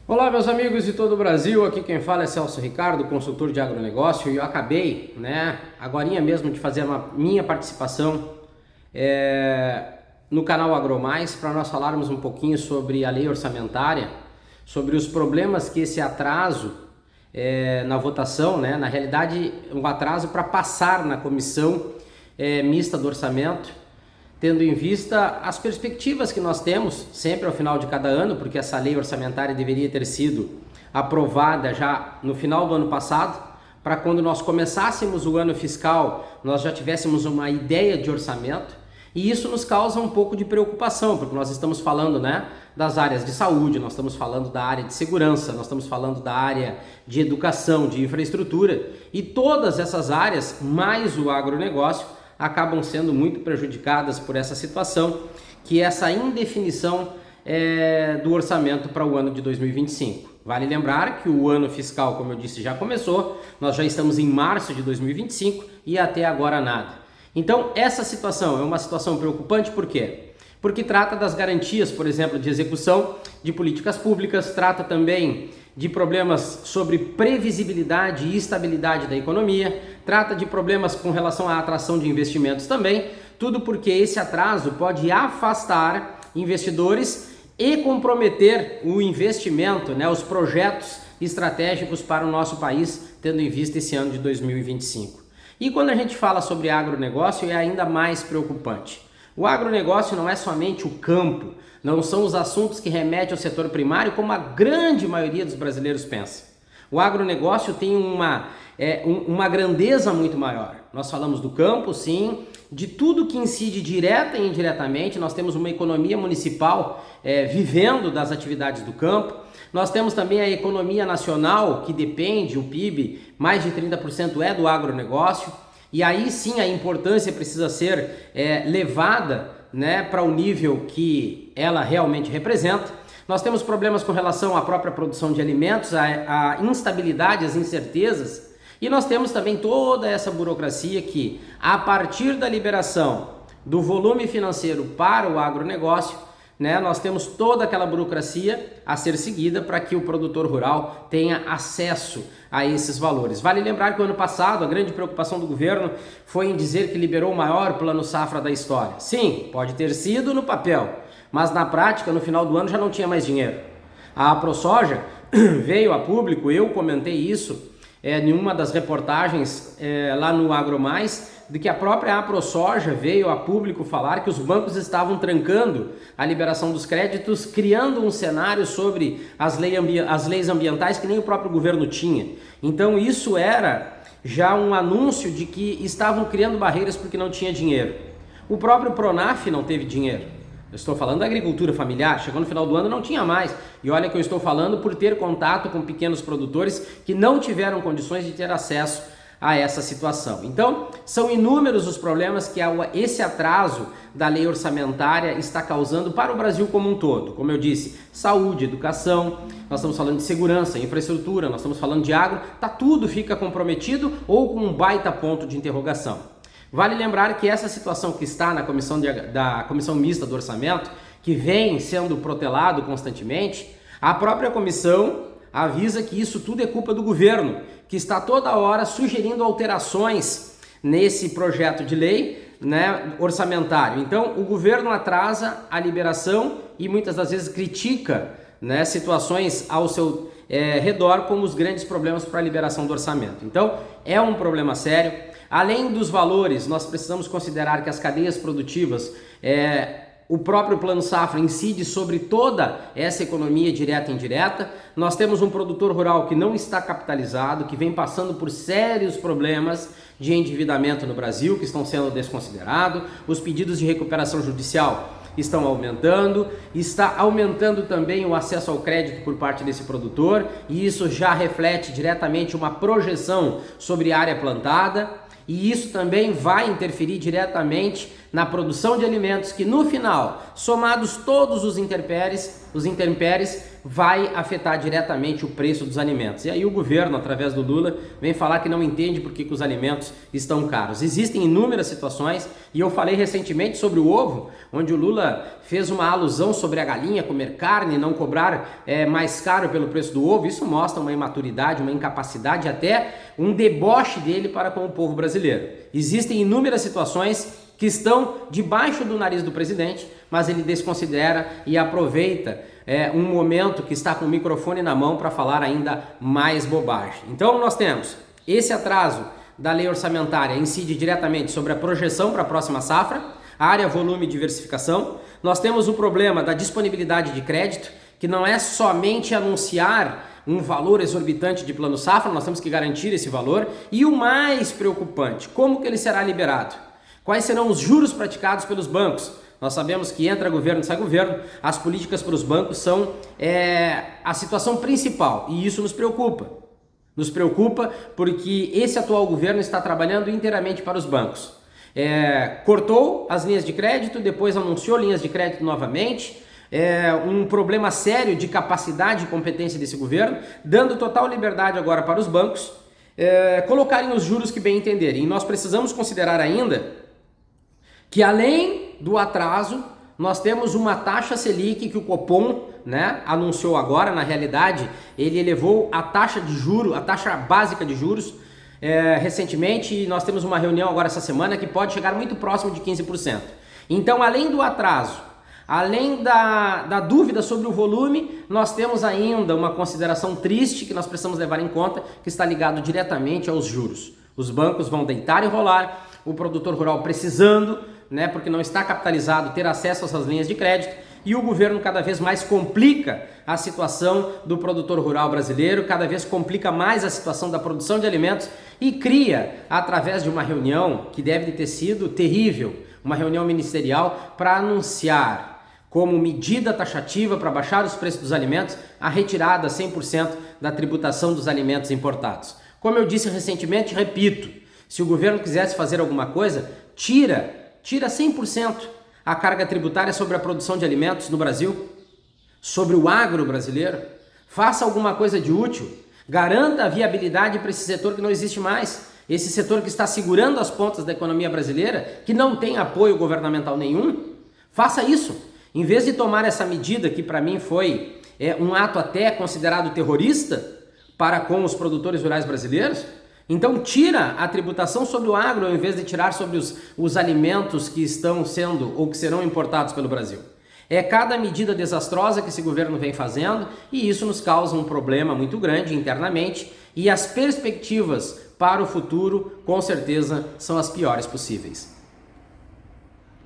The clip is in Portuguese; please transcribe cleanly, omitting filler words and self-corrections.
Olá, meus amigos de todo o Brasil, aqui quem fala é Celso Ricardo, consultor de agronegócio, e eu acabei, agorinha mesmo de fazer a minha participação no canal AgroMais para nós falarmos um pouquinho sobre a lei orçamentária, sobre os problemas que esse atraso na votação, na realidade um atraso para passar na comissão mista do orçamento, tendo em vista as perspectivas que nós temos sempre ao final de cada ano, porque essa lei orçamentária deveria ter sido aprovada já no final do ano passado, para quando nós começássemos o ano fiscal, nós já tivéssemos uma ideia de orçamento, e isso nos causa um pouco de preocupação, porque nós estamos falando das áreas de saúde, nós estamos falando da área de segurança, nós estamos falando da área de educação, de infraestrutura, e todas essas áreas, mais o agronegócio, acabam sendo muito prejudicadas por essa situação, que é essa indefinição do orçamento para o ano de 2025. Vale lembrar que o ano fiscal, como eu disse, já começou, nós já estamos em março de 2025 e até agora nada. Então essa situação é uma situação preocupante, por quê? Porque trata das garantias, por exemplo, de execução de políticas públicas, trata também de problemas sobre previsibilidade e estabilidade da economia, trata de problemas com relação à atração de investimentos também, tudo porque esse atraso pode afastar investidores e comprometer o investimento, os projetos estratégicos para o nosso país, tendo em vista esse ano de 2025. E quando a gente fala sobre agronegócio, é ainda mais preocupante. O agronegócio não é somente o campo, não são os assuntos que remetem ao setor primário, como a grande maioria dos brasileiros pensa. O agronegócio tem uma grandeza muito maior. Nós falamos do campo, sim, de tudo que incide direta e indiretamente. Nós temos uma economia municipal vivendo das atividades do campo. Nós temos também a economia nacional, que depende, o PIB, mais de 30% é do agronegócio. E aí sim a importância precisa ser levada para o nível que ela realmente representa. Nós temos problemas com relação à própria produção de alimentos, a instabilidade, as incertezas, e nós temos também toda essa burocracia que, a partir da liberação do volume financeiro para o agronegócio, nós temos toda aquela burocracia a ser seguida para que o produtor rural tenha acesso a esses valores. Vale lembrar que o ano passado a grande preocupação do governo foi em dizer que liberou o maior plano safra da história. Sim, pode ter sido no papel, mas na prática, no final do ano já não tinha mais dinheiro. A AproSoja veio a público, eu comentei isso em uma das reportagens lá no AgroMais, de que a própria AproSoja veio a público falar que os bancos estavam trancando a liberação dos créditos, criando um cenário sobre as leis ambientais que nem o próprio governo tinha. Então isso era já um anúncio de que estavam criando barreiras porque não tinha dinheiro. O próprio Pronaf não teve dinheiro. Eu estou falando da agricultura familiar, chegou no final do ano não tinha mais. E olha que eu estou falando por ter contato com pequenos produtores que não tiveram condições de ter acesso a essa situação. Então, são inúmeros os problemas que esse atraso da lei orçamentária está causando para o Brasil como um todo. Como eu disse, saúde, educação, nós estamos falando de segurança, infraestrutura, nós estamos falando de agro, tudo fica comprometido ou com um baita ponto de interrogação. Vale lembrar que essa situação que está na da comissão mista do orçamento, que vem sendo protelado constantemente, a própria comissão avisa que isso tudo é culpa do governo, que está toda hora sugerindo alterações nesse projeto de lei orçamentário. Então o governo atrasa a liberação e muitas das vezes critica situações ao seu redor como os grandes problemas para a liberação do orçamento. Então é um problema sério. Além dos valores, nós precisamos considerar que as cadeias produtivas, o próprio Plano Safra incide sobre toda essa economia direta e indireta. Nós temos um produtor rural que não está capitalizado, que vem passando por sérios problemas de endividamento no Brasil, que estão sendo desconsiderados. Os pedidos de recuperação judicial estão aumentando, está aumentando também o acesso ao crédito por parte desse produtor, e isso já reflete diretamente uma projeção sobre a área plantada. E isso também vai interferir diretamente na produção de alimentos que no final, somados todos os intempéries, vai afetar diretamente o preço dos alimentos. E aí o governo, através do Lula, vem falar que não entende por que os alimentos estão caros. Existem inúmeras situações, e eu falei recentemente sobre o ovo, onde o Lula fez uma alusão sobre a galinha comer carne e não cobrar mais caro pelo preço do ovo. Isso mostra uma imaturidade, uma incapacidade, até um deboche dele para com o povo brasileiro. Existem inúmeras situações que estão debaixo do nariz do presidente, mas ele desconsidera e aproveita um momento que está com o microfone na mão para falar ainda mais bobagem. Então nós temos esse atraso da lei orçamentária, incide diretamente sobre a projeção para a próxima safra, área, volume e diversificação. Nós temos o problema da disponibilidade de crédito, que não é somente anunciar um valor exorbitante de plano safra, nós temos que garantir esse valor. E o mais preocupante, como que ele será liberado? Quais serão os juros praticados pelos bancos? Nós sabemos que entra governo, sai governo, as políticas para os bancos são a situação principal, e isso nos preocupa. Nos preocupa porque esse atual governo está trabalhando inteiramente para os bancos. Cortou as linhas de crédito, depois anunciou linhas de crédito novamente, um problema sério de capacidade e competência desse governo, dando total liberdade agora para os bancos colocarem os juros que bem entenderem. E nós precisamos considerar ainda que, além do atraso, nós temos uma taxa Selic que o Copom, anunciou agora. Na realidade, ele elevou a taxa de juros, a taxa básica de juros recentemente, e nós temos uma reunião agora essa semana que pode chegar muito próximo de 15%. Então, além do atraso, além da dúvida sobre o volume, nós temos ainda uma consideração triste que nós precisamos levar em conta, que está ligado diretamente aos juros. Os bancos vão deitar e rolar, o produtor rural precisando, porque não está capitalizado, ter acesso a essas linhas de crédito, e o governo cada vez mais complica a situação do produtor rural brasileiro, cada vez complica mais a situação da produção de alimentos e cria, através de uma reunião que deve ter sido terrível, uma reunião ministerial para anunciar como medida taxativa para baixar os preços dos alimentos, a retirada 100% da tributação dos alimentos importados. Como eu disse recentemente, repito, se o governo quisesse fazer alguma coisa, tira 100% a carga tributária sobre a produção de alimentos no Brasil, sobre o agro brasileiro, faça alguma coisa de útil, garanta a viabilidade para esse setor que não existe mais, esse setor que está segurando as pontas da economia brasileira, que não tem apoio governamental nenhum. Faça isso. Em vez de tomar essa medida, que para mim foi um ato até considerado terrorista para com os produtores rurais brasileiros, então tira a tributação sobre o agro ao invés de tirar sobre os alimentos que estão sendo ou que serão importados pelo Brasil. É cada medida desastrosa que esse governo vem fazendo, e isso nos causa um problema muito grande internamente, e as perspectivas para o futuro, com certeza, são as piores possíveis.